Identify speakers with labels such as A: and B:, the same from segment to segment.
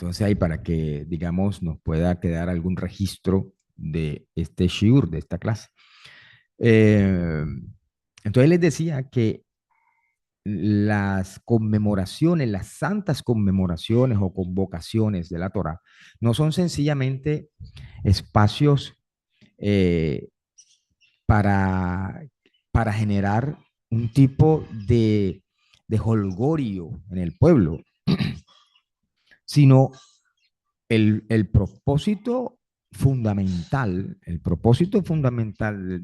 A: Entonces ahí para que, digamos, nos pueda quedar algún registro de este shiur, de esta clase. Eh, entonces les decía que las conmemoraciones, las santas conmemoraciones o convocaciones de la Torá, no son sencillamente espacios eh, para, para generar un tipo de holgorio en el pueblo, sino el propósito fundamental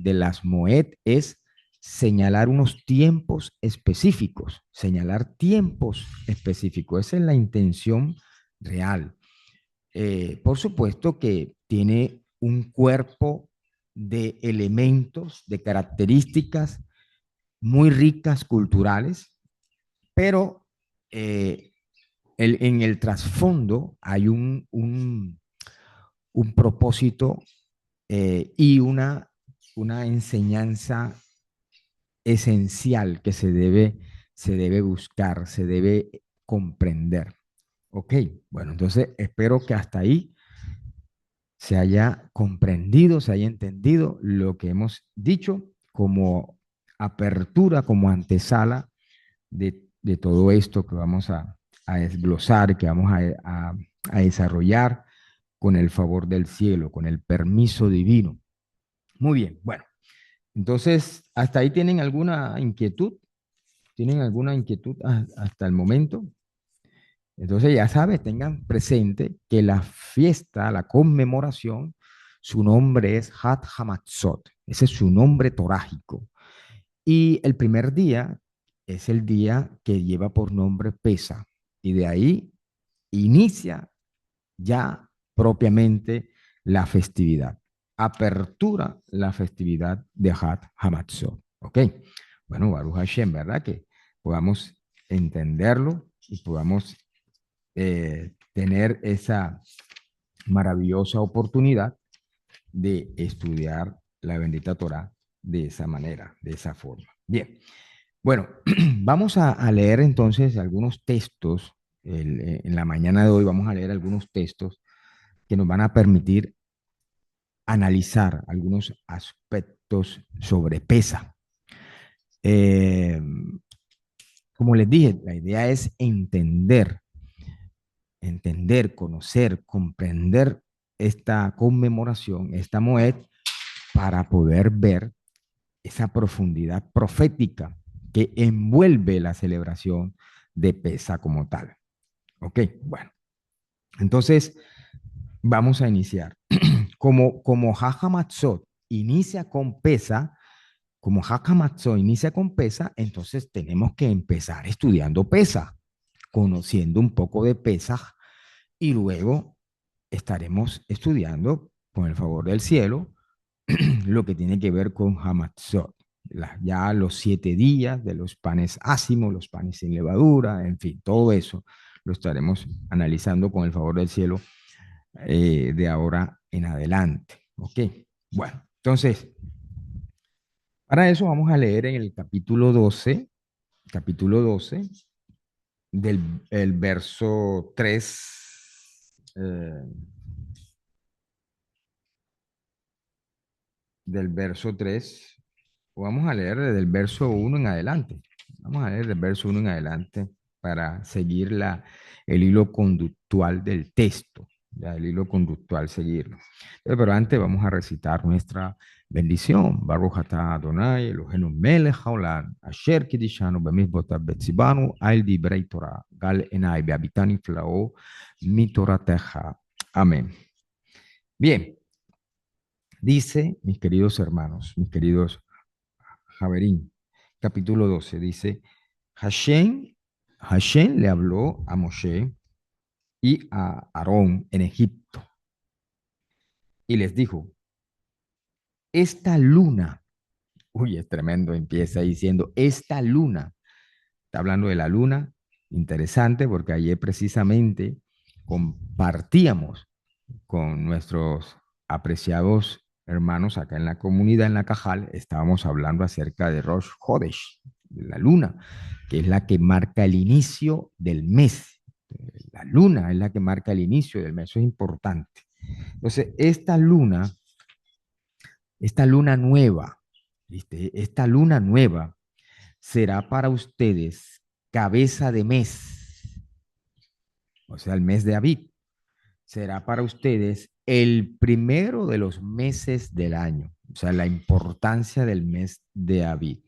A: de las Moed es señalar unos tiempos específicos, señalar tiempos específicos. Esa es la intención real. Por supuesto que tiene un cuerpo de elementos, de características muy ricas culturales, pero en el trasfondo hay un propósito y una enseñanza esencial que se debe buscar, se debe comprender. Ok, bueno, entonces espero que hasta ahí se haya comprendido, se haya entendido lo que hemos dicho como apertura, como antesala de todo esto que vamos a desglosar, que vamos a desarrollar con el favor del cielo, con el permiso divino. Muy bien, bueno, entonces, ¿hasta ahí tienen alguna inquietud? ¿Tienen alguna inquietud hasta el momento? Entonces, ya sabes, tengan presente que la fiesta, la conmemoración, su nombre es Hat Hamatzot. Ese es su nombre torágico. Y el primer día es el día que lleva por nombre Pesa. Y de ahí inicia ya propiamente la festividad. Apertura la festividad de Hat Hamatzot. ¿Ok? Bueno, Baruch Hashem, ¿verdad? Que podamos entenderlo y podamos tener esa maravillosa oportunidad de estudiar la bendita Torah de esa manera, de esa forma. Bien, bueno, vamos a leer entonces algunos textos. En la mañana de hoy vamos a leer algunos textos que nos van a permitir analizar algunos aspectos sobre PESA. Eh, como les dije, la idea es entender, conocer, comprender esta conmemoración, esta Moed, para poder ver esa profundidad profética que envuelve la celebración de Pesa como tal. Ok, bueno, entonces vamos a iniciar. Como Hajamatzot inicia con Pesa, como Hajamatzot inicia con Pesa, entonces tenemos que empezar estudiando Pesa, conociendo un poco de Pesa y luego estaremos estudiando, con el favor del cielo, lo que tiene que ver con Hamatzot. Ya los 7 días de los panes ácimos, los panes sin levadura, en fin, todo eso lo estaremos analizando con el favor del cielo de ahora en adelante. Ok, bueno, entonces, para eso vamos a leer en el capítulo 12 del el verso 3, del verso 3, o vamos a leer desde el verso 1 en adelante. Vamos a leer del verso 1 en adelante para seguir el hilo conductual del texto, ya, el hilo conductual, seguirlo. Pero antes vamos a recitar nuestra bendición. Baruch atah Adonai, Eloheinu melech haolam, asher kidishanu b'mizvotav betzibanu, al divrei Torah, gal enai be'abitani flao, mi Torateja. Amén. Bien, dice, mis queridos hermanos, mis queridos Javerín, capítulo 12, dice, Hashem le habló a Moshe y a Aarón en Egipto y les dijo, esta luna, uy, es tremendo, empieza diciendo, esta luna, está hablando de la luna, interesante porque ayer precisamente compartíamos con nuestros apreciados hermanos acá en la comunidad, en la Cajal, estábamos hablando acerca de Rosh Hodesh, de la luna, que es la que marca el inicio del mes, La luna es la que marca el inicio del mes, eso es importante. Entonces, esta luna nueva, ¿viste? Esta luna nueva será para ustedes cabeza de mes, o sea, el mes de Abid. Será para ustedes el primero de los meses del año, o sea, la importancia del mes de Abid.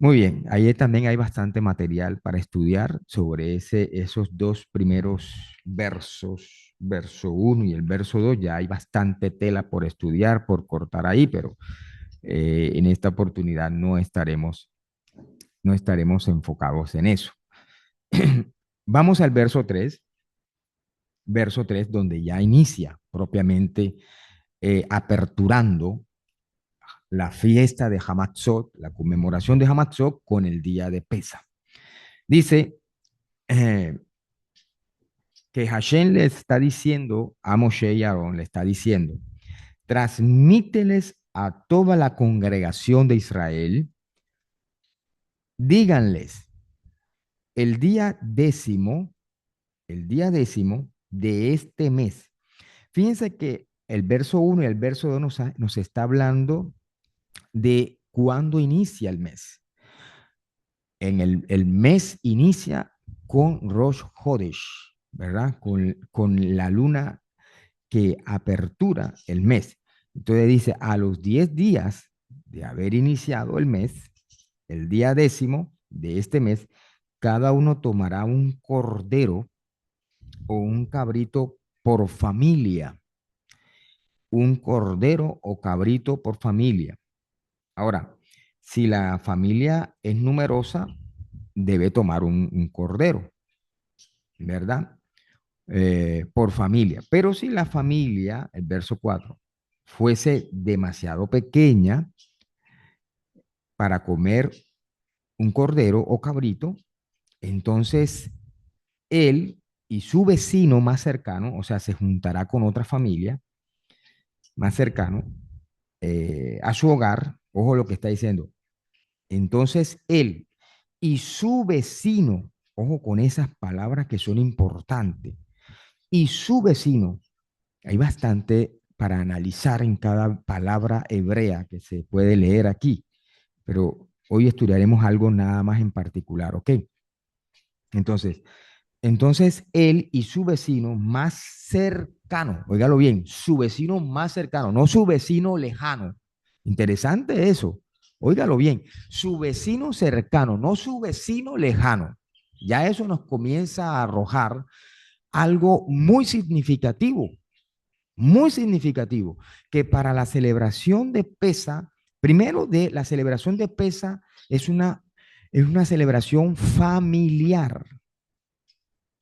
A: Muy bien, ahí también hay bastante material para estudiar sobre esos dos primeros versos, verso uno y el verso 2. Ya hay bastante tela por estudiar, por cortar ahí, pero en esta oportunidad no estaremos enfocados en eso. Vamos al verso 3 donde ya inicia propiamente aperturando la fiesta de Hamatzot, la conmemoración de Hamatzot con el día de Pesa. Dice eh, que Hashem le está diciendo a Moshe y Aarón, le está diciendo, transmíteles a toda la congregación de Israel, díganles, el día décimo, el día décimo de este mes. Fíjense que el verso 1 y el verso 2 nos está hablando de cuándo inicia el mes. El mes inicia con Rosh Hodesh, ¿verdad? Con la luna que apertura el mes. Entonces dice, a los 10 días de haber iniciado el mes, el día décimo de este mes, cada uno tomará un cordero o un cabrito por familia, un cordero o cabrito por familia. Ahora, si la familia es numerosa, debe tomar un cordero, ¿verdad? Por familia. Pero si la familia, el verso 4 fuese demasiado pequeña para comer un cordero o cabrito, entonces él y su vecino más cercano, o sea, se juntará con otra familia más cercano a su hogar, ojo lo que está diciendo, entonces él y su vecino, ojo con esas palabras que son importantes, y su vecino, hay bastante para analizar en cada palabra hebrea que se puede leer aquí, pero hoy estudiaremos algo nada más en particular, ¿ok? Entonces, entonces él y su vecino más cercano, óigalo bien, su vecino más cercano, no su vecino lejano. Interesante eso. Óigalo bien, su vecino cercano, no su vecino lejano. Ya eso nos comienza a arrojar algo muy significativo, que para la celebración de Pesa, primero de la celebración de Pesa es una celebración familiar.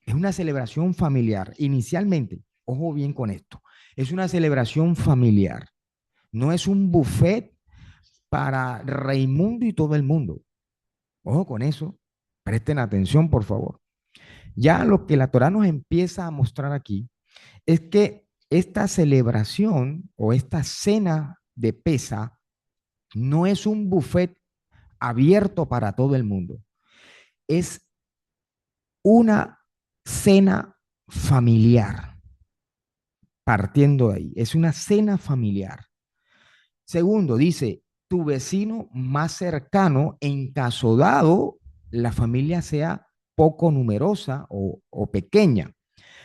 A: Es una celebración familiar. Inicialmente, ojo bien con esto, es una celebración familiar. No es un buffet para Raimundo y todo el mundo. Ojo con eso. Presten atención, por favor. Ya lo que la Torah nos empieza a mostrar aquí es que esta celebración o esta cena de Pesa no es un buffet abierto para todo el mundo. Es una cena familiar. Partiendo de ahí, es una cena familiar. Segundo, dice, tu vecino más cercano, en caso dado, la familia sea poco numerosa o pequeña.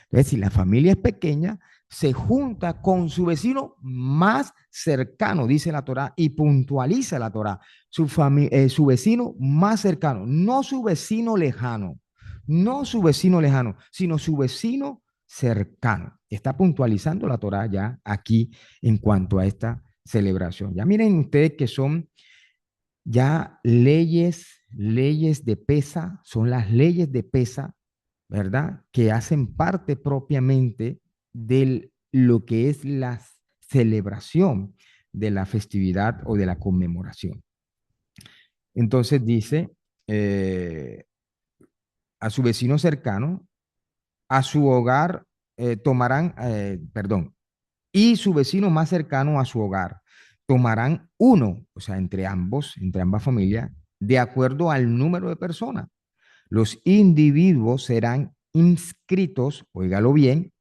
A: Entonces, si la familia es pequeña, se junta con su vecino más cercano, dice la Torá, y puntualiza la Torá, su vecino más cercano, no su vecino lejano, no su vecino lejano, sino su vecino cercano. Está puntualizando la Torá ya aquí en cuanto a esta celebración. Ya miren ustedes que son ya leyes de pesa, son las leyes de pesa, ¿verdad? Que hacen parte propiamente de lo que es la celebración de la festividad o de la conmemoración. Entonces dice, a su vecino cercano, a su hogar tomarán, perdón, y su vecino más cercano a su hogar tomarán uno, o sea, entre ambas familias, de acuerdo al número de personas. Los individuos serán inscritos, óigalo bien,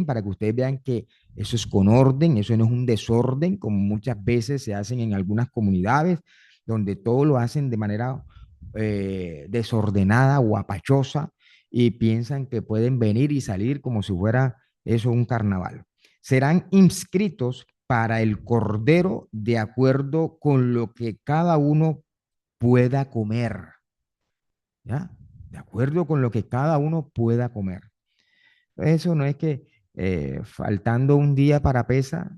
A: para que ustedes vean que eso es con orden, eso no es un desorden, como muchas veces se hacen en algunas comunidades, donde todo lo hacen de manera desordenada o apachosa y piensan que pueden venir y salir como si fuera eso un carnaval. Serán inscritos para el cordero de acuerdo con lo que cada uno pueda comer, ¿ya? De acuerdo con lo que cada uno pueda comer. Eso no es que faltando un día para pesa,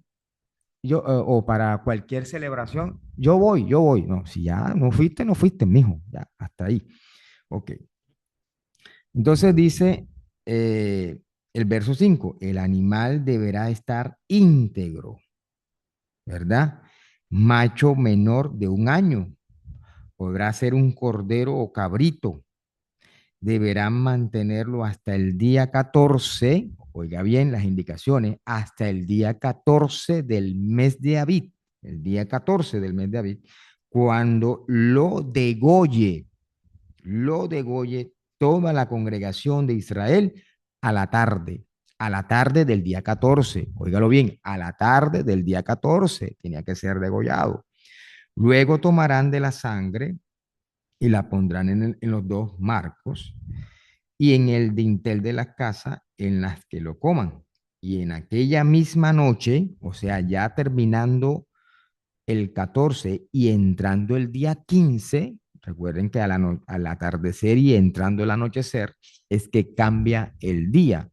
A: o para cualquier celebración, yo voy. No, si ya no fuiste, mijo, ya, hasta ahí. Ok. Entonces dice el verso 5: el animal deberá estar íntegro, ¿verdad? Macho menor de 1 año, podrá ser un cordero o cabrito, deberán mantenerlo hasta el día 14, oiga bien las indicaciones, hasta el día 14 del mes de Abib, el día 14 del mes de Abib, cuando lo degolle toda la congregación de Israel a la tarde del día 14, óigalo bien, a la tarde del día 14 tenía que ser degollado. Luego tomarán de la sangre y la pondrán en los dos marcos y en el dintel de la casa en las que lo coman. Y en aquella misma noche, o sea, ya terminando el 14 y entrando el día 15, recuerden que al atardecer y entrando el anochecer es que cambia el día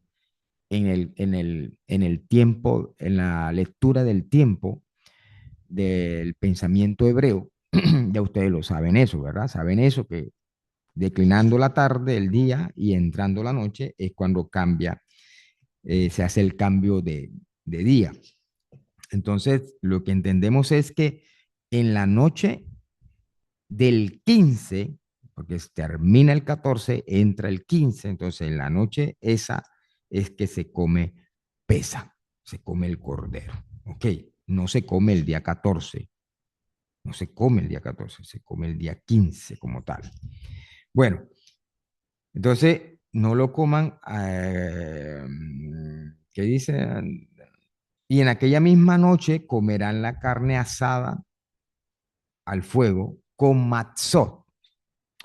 A: en el tiempo, en la lectura del tiempo del pensamiento hebreo. Ya ustedes lo saben eso, ¿verdad? Saben eso, que declinando la tarde, el día y entrando la noche es cuando cambia, se hace el cambio de día. Entonces, lo que entendemos es que en la noche del 15, porque termina el 14, entra el 15, entonces en la noche esa es que se come pesa, se come el cordero, ¿ok? No se come el día 14, no se come el día 14, se come el día 15 como tal. Bueno, entonces, no lo coman, ¿qué dice? Y en aquella misma noche comerán la carne asada al fuego con matzot,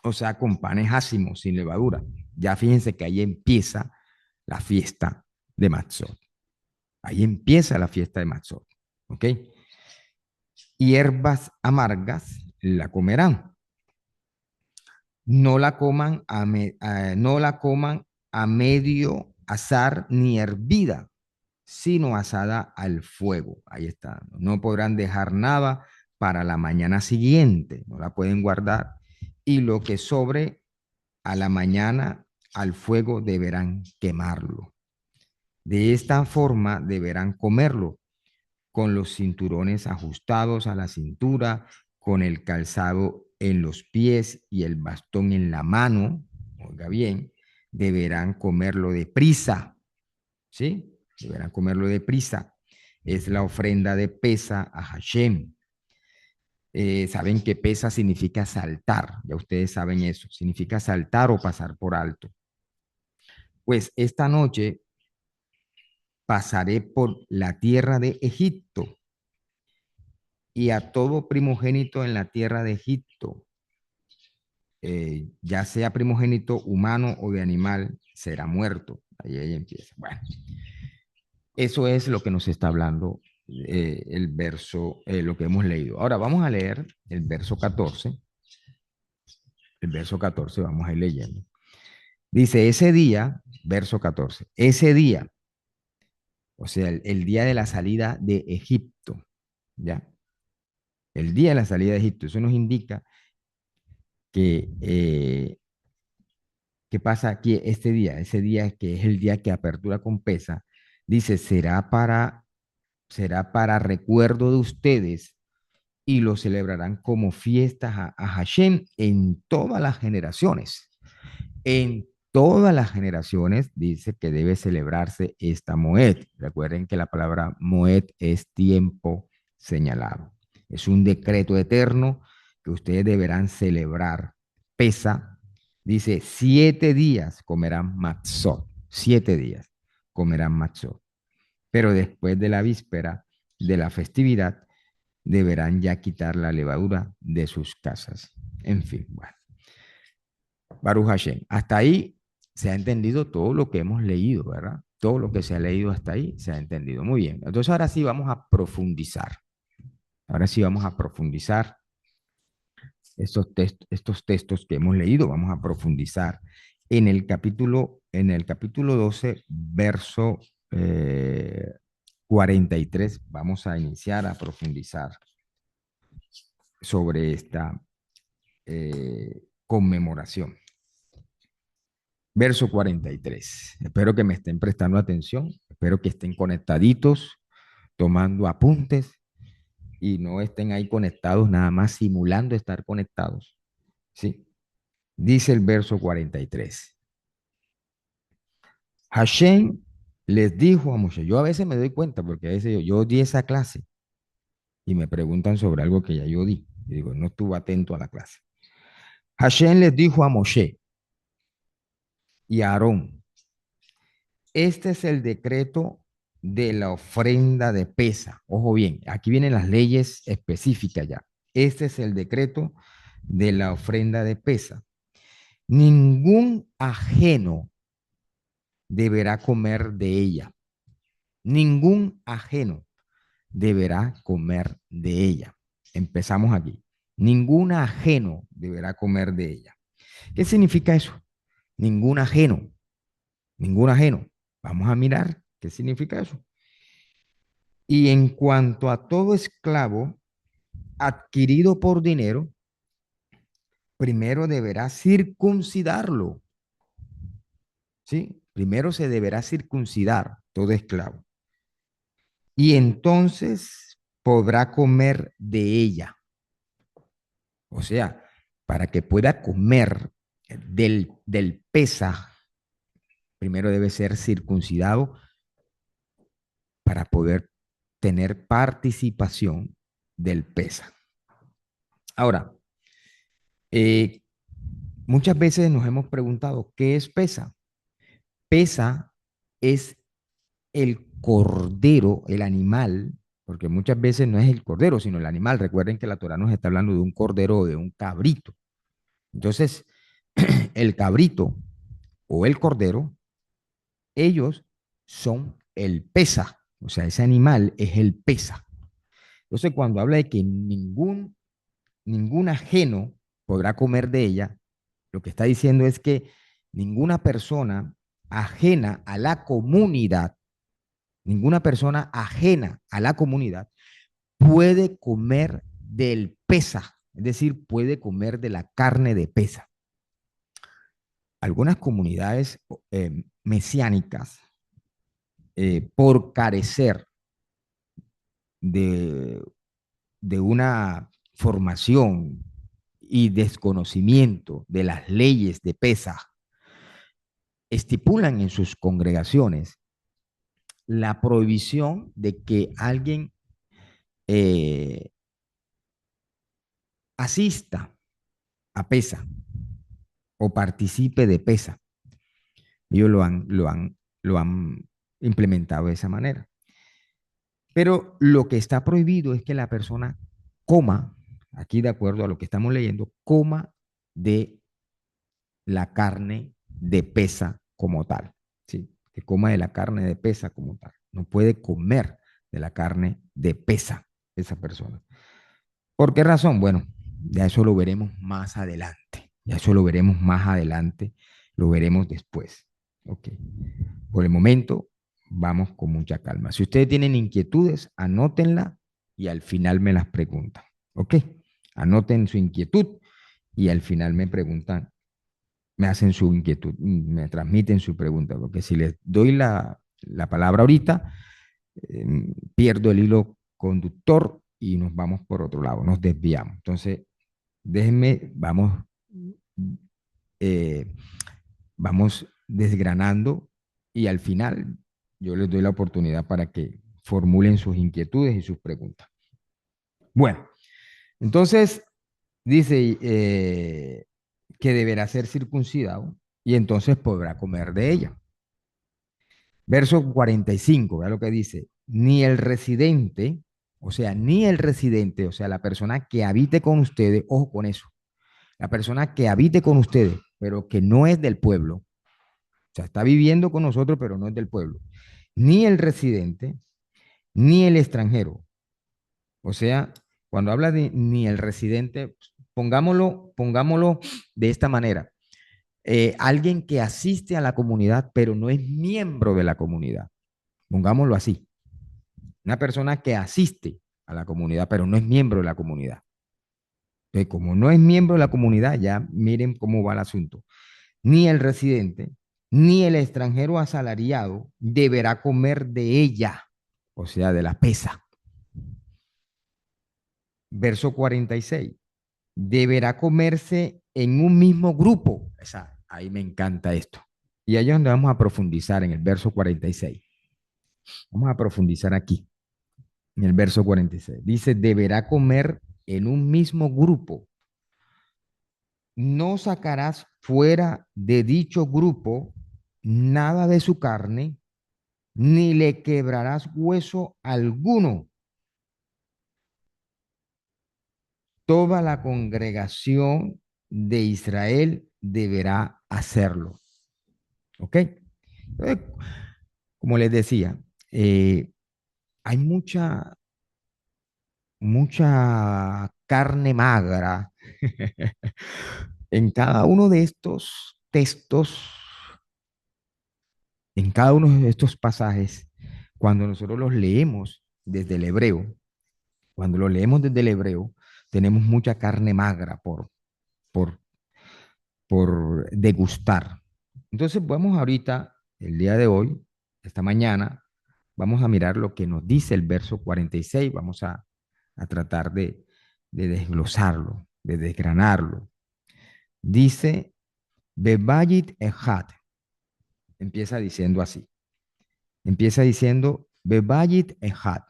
A: o sea, con panes ácimos, sin levadura. Ya fíjense que ahí empieza la fiesta de matzot. Ahí empieza la fiesta de matzot, ¿ok? Hierbas amargas la comerán. No la coman a medio asar ni hervida, sino asada al fuego. Ahí está. No podrán dejar nada para la mañana siguiente, no la pueden guardar. Y lo que sobre a la mañana al fuego deberán quemarlo. De esta forma deberán comerlo, con los cinturones ajustados a la cintura, con el calzado en los pies y el bastón en la mano. Oiga bien, deberán comerlo deprisa, ¿sí? Deberán comerlo deprisa. Es la ofrenda de pesa a Hashem. Saben que pesa significa saltar, ya ustedes saben eso, significa saltar o pasar por alto. Pues esta noche pasaré por la tierra de Egipto y a todo primogénito en la tierra de Egipto, ya sea primogénito humano o de animal, será muerto. Ahí empieza. Bueno, eso es lo que nos está hablando el verso, lo que hemos leído. Ahora vamos a leer el verso 14. El verso 14, vamos a ir leyendo. Dice, ese día, verso 14, ese día, o sea, el día de la salida de Egipto, ¿ya? El día de la salida de Egipto, eso nos indica que, ¿qué pasa aquí este día? Ese día que es el día que apertura con pesa, dice, será para recuerdo de ustedes y lo celebrarán como fiestas a Hashem en todas las generaciones. En todas las generaciones dice que debe celebrarse esta Moed. Recuerden que la palabra Moed es tiempo señalado. Es un decreto eterno que ustedes deberán celebrar. Pesa Dice, 7 días comerán matzot, 7 días comerán matzot, pero después de la víspera de la festividad deberán ya quitar la levadura de sus casas. En fin, bueno, Baruch Hashem. Hasta ahí se ha entendido todo lo que hemos leído, ¿verdad? Todo lo que se ha leído hasta ahí se ha entendido. Muy bien. Entonces ahora sí vamos a profundizar. Ahora sí vamos a profundizar estos textos que hemos leído. Vamos a profundizar en el capítulo 12, verso 43. Vamos a iniciar a profundizar sobre esta conmemoración. Verso 43. Espero que me estén prestando atención, espero que estén conectaditos, tomando apuntes y no estén ahí conectados, nada más simulando estar conectados. ¿Sí? Dice el verso 43. Hashem les dijo a Moshe, yo a veces me doy cuenta porque a veces yo di esa clase y me preguntan sobre algo que ya yo di. Y digo, no estuve atento a la clase. Hashem les dijo a Moshe y a Aarón, este es el decreto de la ofrenda de pesa. Ojo bien, aquí vienen las leyes específicas ya. Este es el decreto de la ofrenda de pesa. Ningún ajeno deberá comer de ella. Ningún ajeno deberá comer de ella. Empezamos aquí. Ningún ajeno deberá comer de ella. ¿Qué significa eso? Ningún ajeno. Ningún ajeno. Vamos a mirar qué significa eso. Y en cuanto a todo esclavo adquirido por dinero, primero deberá circuncidarlo. ¿Sí? Primero se deberá circuncidar todo esclavo. Y entonces podrá comer de ella. O sea, para que pueda comer del pesa, primero debe ser circuncidado para poder tener participación del pesa. Ahora, eh, muchas veces nos hemos preguntado, ¿qué es pesa? Pesa es el cordero, el animal, porque muchas veces no es el cordero, sino el animal. Recuerden que la Torah nos está hablando de un cordero o de un cabrito. Entonces, el cabrito o el cordero, ellos son el pesa, o sea, ese animal es el pesa. Entonces, cuando habla de que ningún ajeno podrá comer de ella, lo que está diciendo es que ninguna persona ajena a la comunidad, ninguna persona ajena a la comunidad puede comer del pesa, es decir, puede comer de la carne de pesa. Algunas comunidades mesiánicas, por carecer de, de una formación y desconocimiento de las leyes de pesa, estipulan en sus congregaciones la prohibición de que alguien eh, asista a pesa o participe de pesa. Ellos lo han implementado de esa manera. Pero lo que está prohibido es que la persona coma, aquí de acuerdo a lo que estamos leyendo, coma de la carne de pesa como tal, ¿sí? Que coma de la carne de pesa como tal. No puede comer de la carne de pesa esa persona. ¿Por qué razón? Bueno, ya eso lo veremos más adelante. Ya eso lo veremos más adelante, lo veremos después. Ok. Por el momento, vamos con mucha calma. Si ustedes tienen inquietudes, anótenla y al final me las preguntan. Ok. Anoten su inquietud y al final me preguntan, me hacen su inquietud, me transmiten su pregunta, porque si les doy la palabra ahorita, pierdo el hilo conductor y nos vamos por otro lado, nos desviamos. Entonces, déjenme, eh, vamos desgranando y al final yo les doy la oportunidad para que formulen sus inquietudes y sus preguntas. Bueno, entonces dice que deberá ser circuncidado y entonces podrá comer de ella. Verso 45, vea lo que dice, ni el residente, o sea, la persona que habite con ustedes, ojo con eso, la persona que habite con ustedes, pero que no es del pueblo, o sea, está viviendo con nosotros, pero no es del pueblo, ni el residente, ni el extranjero. O sea, cuando habla de ni el residente, pongámoslo de esta manera. Alguien que asiste a la comunidad, pero no es miembro de la comunidad. Pongámoslo así. Una persona que asiste a la comunidad, pero no es miembro de la comunidad. Entonces, como no es miembro de la comunidad, ya miren cómo va el asunto. Ni el residente, ni el extranjero asalariado deberá comer de ella, o sea, de la pesa. Verso 46. Deberá comerse en un mismo grupo. Ahí me encanta esto. Y ahí es donde vamos a profundizar en el verso 46. Vamos a profundizar aquí, en el verso 46. Dice, deberá comer en un mismo grupo. No sacarás fuera de dicho grupo nada de su carne, ni le quebrarás hueso alguno. Toda la congregación de Israel deberá hacerlo. ¿Ok? Entonces, como les decía, hay mucha carne magra en cada uno de estos textos, en cada uno de estos pasajes, cuando nosotros los leemos desde el hebreo, cuando lo leemos desde el hebreo, tenemos mucha carne magra por, por degustar. Entonces, vamos ahorita, el día de hoy, esta mañana, vamos a mirar lo que nos dice el verso 46, vamos a tratar de desglosarlo, de desgranarlo. Dice, Bebayit Ejat, empieza diciendo así, empieza diciendo Bebayit Ejat,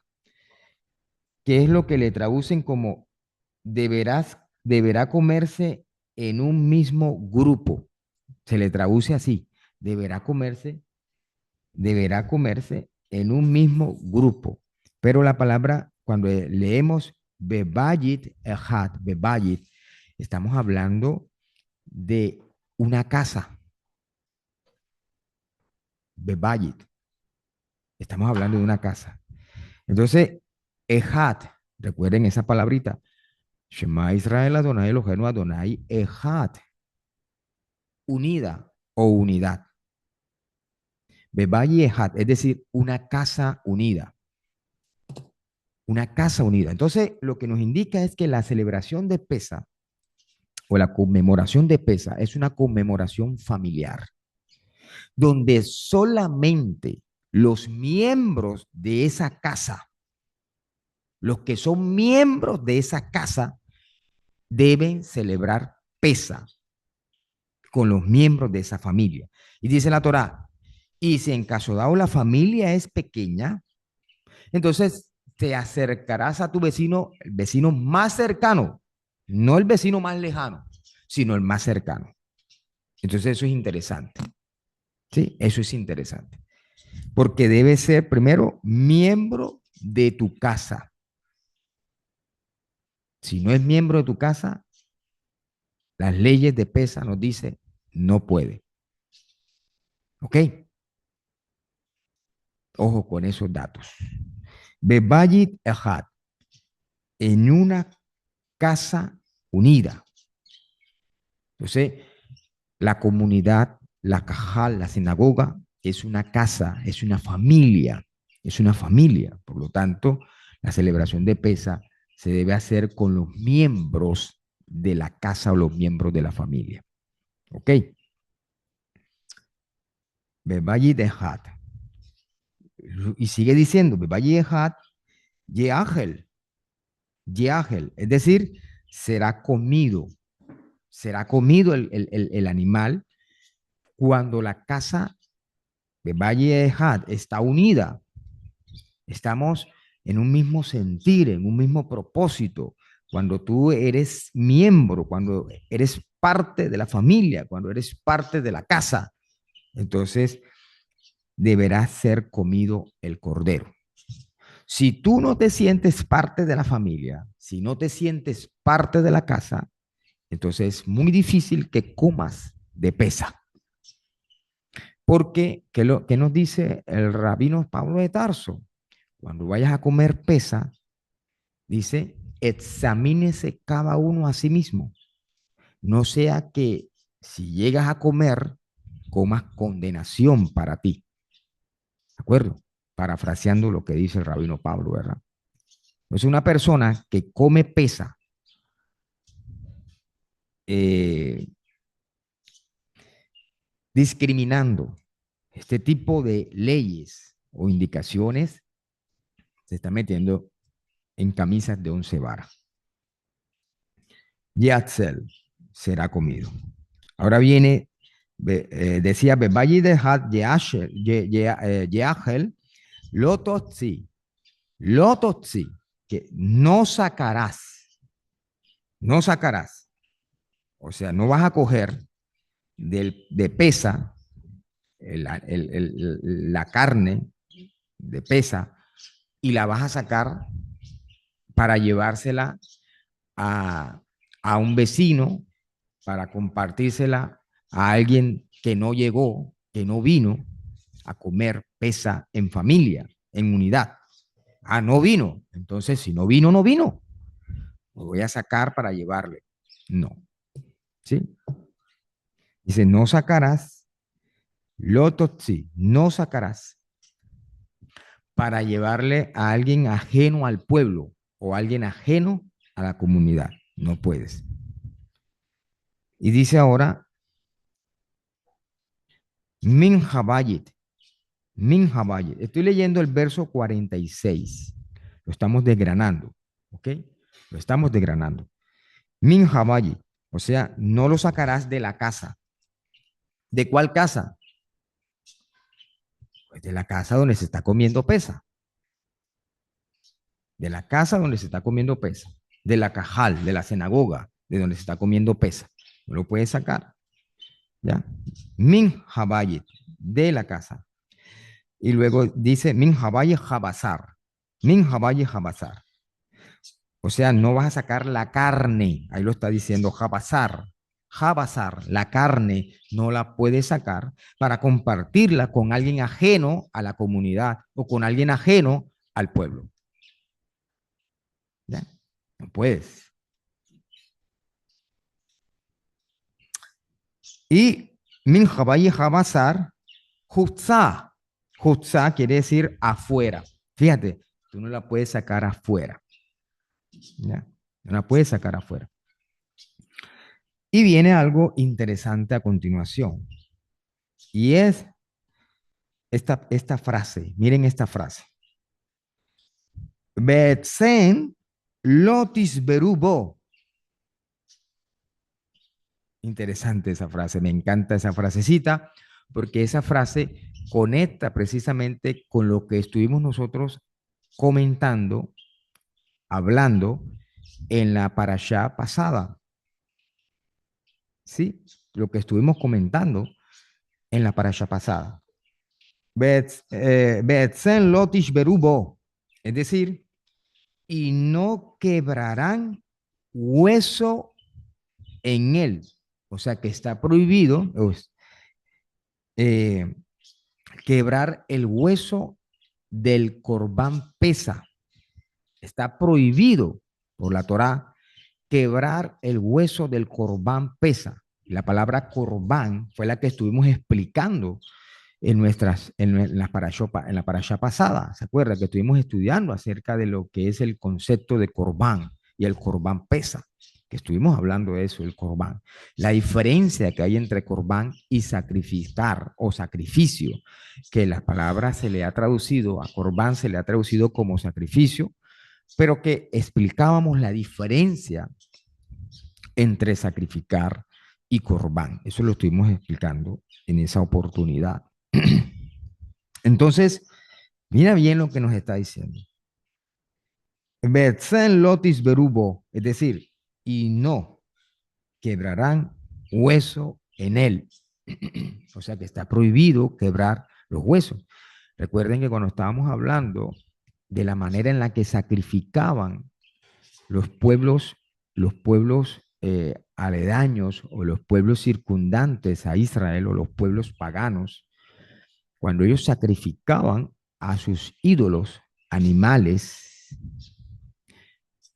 A: que es lo que le traducen como deberá comerse en un mismo grupo. Se le traduce así, deberá comerse, deberá comerse en un mismo grupo. Pero la palabra, cuando leemos Bebayit Ejat, Bebayit, estamos hablando de una casa, Bebayit. Estamos hablando de una casa. Entonces, Ejat, recuerden esa palabrita. Shema Israel Adonai Eloheinu Adonai Ejat, unida o unidad. Bebayit Ejat, es decir, una casa unida. Una casa unida. Entonces, lo que nos indica es que la celebración de Pesa o la conmemoración de Pesa es una conmemoración familiar, donde solamente los miembros de esa casa, los que son miembros de esa casa, deben celebrar Pesa con los miembros de esa familia. Y dice la Torá, y si en caso dado la familia es pequeña, entonces te acercarás a tu vecino, el vecino más cercano, no el vecino más lejano, sino el más cercano. Entonces eso es interesante, ¿sí? Eso es interesante. Porque debe ser primero miembro de tu casa. Si no es miembro de tu casa, las leyes de Pesa nos dicen no puede. ¿Ok? Ojo con esos datos. Bebayit Ejad, en una casa unida. Entonces, la comunidad, la cajal, la sinagoga, es una casa, es una familia, es una familia. Por lo tanto, la celebración de Pesa se debe hacer con los miembros de la casa o los miembros de la familia. ¿Ok? Bebayit Ejad. Y sigue diciendo, Bebayit Ejad, Yeágel, Yeágel, es decir, será comido, será comido el animal cuando la casa de Valle de Had está unida. Estamos en un mismo sentir, en un mismo propósito. Cuando tú eres miembro, cuando eres parte de la familia, cuando eres parte de la casa, entonces deberá ser comido el cordero. Si tú no te sientes parte de la familia, si no te sientes parte de la casa, entonces es muy difícil que comas de pesa. Porque, ¿qué nos dice el rabino Pablo de Tarso? Cuando vayas a comer pesa, dice, examínese cada uno a sí mismo. No sea que si llegas a comer, comas condenación para ti. ¿De acuerdo? Parafraseando lo que dice el rabino Pablo, ¿verdad? Es una persona que come pesa, eh, discriminando este tipo de leyes o indicaciones, se está metiendo en camisas de 11 varas. Yatzel será comido. Ahora viene, decía, Bebayi de Hat Yeachel, Lototzi, Lototzi, que no sacarás, no sacarás. O sea, no vas a coger de pesa la carne de pesa y la vas a sacar para llevársela a, a un vecino, para compartírsela a alguien que no llegó, que no vino a comer pesa en familia, en unidad. Ah, no vino. Entonces, si no vino, no vino. Lo voy a sacar para llevarle. No. ¿Sí? Dice, no sacarás, lototzi, no sacarás para llevarle a alguien ajeno al pueblo o a alguien ajeno a la comunidad. No puedes. Y dice ahora, min habayit, min habayit. Estoy leyendo el verso 46. Lo estamos desgranando, ¿ok? Lo estamos desgranando. Min habayit, o sea, no lo sacarás de la casa. ¿De cuál casa? Pues de la casa donde se está comiendo pesa. De la casa donde se está comiendo pesa. De la cajal, de la sinagoga, de donde se está comiendo pesa. No lo puedes sacar. ¿Ya? Min habayit, de la casa. Y luego dice min habayit habazar. Min habayit habazar. O sea, no vas a sacar la carne. Ahí lo está diciendo habazar. Habazar, la carne no la puedes sacar para compartirla con alguien ajeno a la comunidad o con alguien ajeno al pueblo. ¿Ya? No puedes. Y min habayit habazar, hutzah. Hutzah quiere decir afuera. Fíjate, tú no la puedes sacar afuera. ¿Ya? No la puedes sacar afuera. Y viene algo interesante a continuación. Y es esta frase. Miren esta frase. Betsen lotis berubo. Interesante esa frase. Me encanta esa frasecita porque esa frase conecta precisamente con lo que estuvimos nosotros comentando, hablando en la parashá pasada. ¿Sí? Lo que estuvimos comentando en la parashá pasada. Betzen lotish berubo. Es decir, y no quebrarán hueso en él. O sea que está prohibido eh, quebrar el hueso del corbán pesa. Está prohibido por la Torá quebrar el hueso del corbán pesa. La palabra corbán fue la que estuvimos explicando en la parashá pasada. ¿Se acuerda que estuvimos estudiando acerca de lo que es el concepto de corbán y el corbán pesa? Que estuvimos hablando de eso, el corbán. La diferencia que hay entre corbán y sacrificar o sacrificio, que la palabra se le ha traducido, a corbán se le ha traducido como sacrificio, pero que explicábamos la diferencia entre sacrificar y corbán. Eso lo estuvimos explicando en esa oportunidad. Entonces, mira bien lo que nos está diciendo. Betsen lotis berubo, es decir, y no quebrarán hueso en él. O sea que está prohibido quebrar los huesos. Recuerden que cuando estábamos hablando de la manera en la que sacrificaban los pueblos aledaños o los pueblos circundantes a Israel o los pueblos paganos, cuando ellos sacrificaban a sus ídolos animales,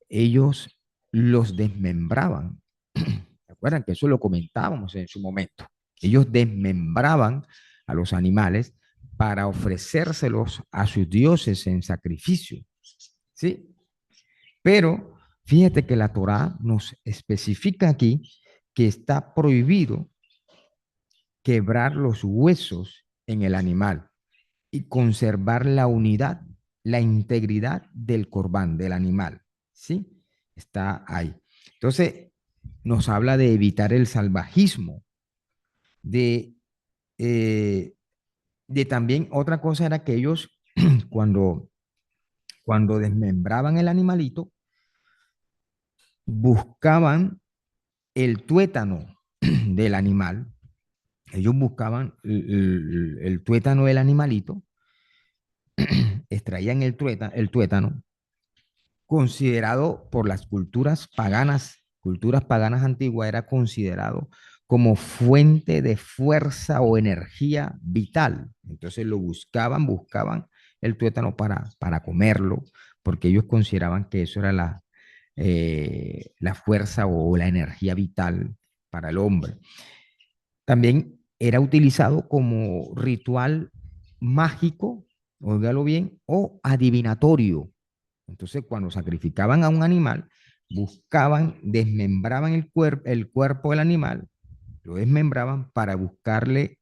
A: ellos los desmembraban. ¿Se acuerdan que eso lo comentábamos en su momento? Ellos desmembraban a los animales para ofrecérselos a sus dioses en sacrificio, ¿sí? Pero fíjate que la Torá nos especifica aquí que está prohibido quebrar los huesos en el animal y conservar la unidad, la integridad del corbán, del animal, ¿sí? Está ahí. Entonces, nos habla de evitar el salvajismo, de, eh, de también otra cosa era que ellos cuando, cuando desmembraban el animalito, buscaban el tuétano del animal, ellos buscaban el tuétano del animalito, extraían el tuétano, considerado por las culturas paganas antiguas, era considerado como fuente de fuerza o energía vital. Entonces lo buscaban el tuétano para comerlo, porque ellos consideraban que eso era la fuerza o la energía vital para el hombre. También era utilizado como ritual mágico, óigalo bien, o adivinatorio. Entonces, cuando sacrificaban a un animal, buscaban, desmembraban el cuerpo del animal, lo desmembraban para buscarle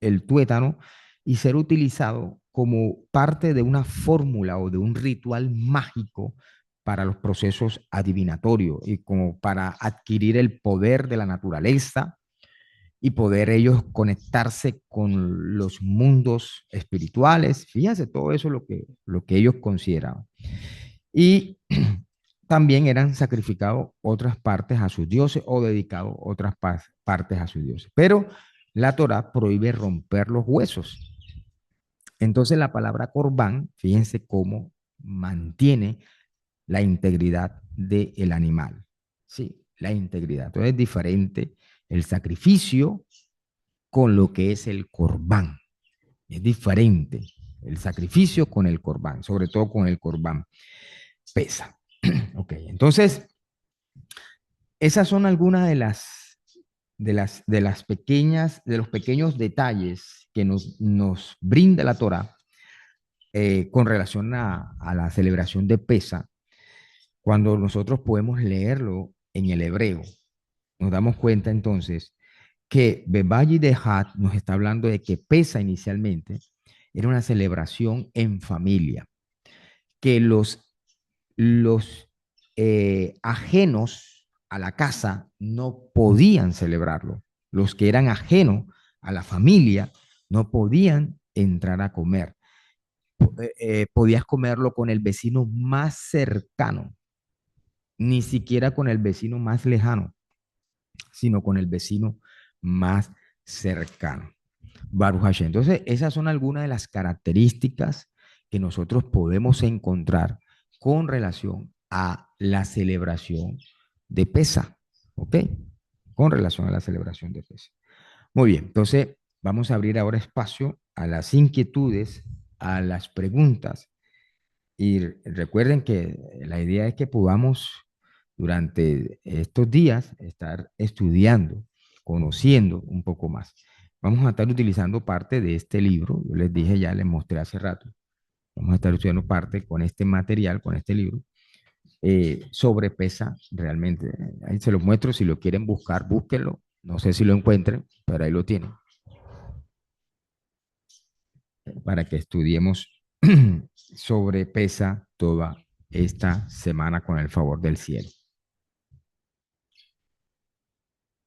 A: el tuétano y ser utilizado como parte de una fórmula o de un ritual mágico para los procesos adivinatorios y como para adquirir el poder de la naturaleza y poder ellos conectarse con los mundos espirituales. Fíjense, todo eso es lo que ellos consideraban. Y también eran sacrificados otras partes a sus dioses o dedicados otras partes a sus dioses. Pero la Torá prohíbe romper los huesos. Entonces la palabra corbán, fíjense cómo mantiene la integridad del animal. Sí, la integridad. Entonces es diferente el sacrificio con lo que es el corbán. Es diferente el sacrificio con el corbán, sobre todo con el corbán. Pesa. Ok, entonces esas son algunas de los pequeños detalles que nos brinda la Torah con relación a la celebración de Pesa. Cuando nosotros podemos leerlo en el hebreo, nos damos cuenta entonces que Bebayi de Had nos está hablando de que Pesa inicialmente era una celebración en familia, que los ajenos a la casa no podían celebrarlo. Los que eran ajenos a la familia no podían entrar a comer. Podías comerlo con el vecino más cercano, ni siquiera con el vecino más lejano, sino con el vecino más cercano. Baruch Hashem. Entonces, esas son algunas de las características que nosotros podemos encontrar con relación a la celebración de Pesa, ¿ok? Con relación a la celebración de Pesa. Muy bien, entonces vamos a abrir ahora espacio a las inquietudes, a las preguntas. Y recuerden que la idea es que podamos durante estos días estar estudiando, conociendo un poco más. Vamos a estar utilizando parte de este libro, yo les dije ya, les mostré hace rato, vamos a estar estudiando parte con este material, con este libro, sobre Pesa realmente. Ahí se los muestro, si lo quieren buscar, búsquenlo, no sé si lo encuentren, pero ahí lo tienen, para que estudiemos sobre Pesa toda esta semana con el favor del cielo.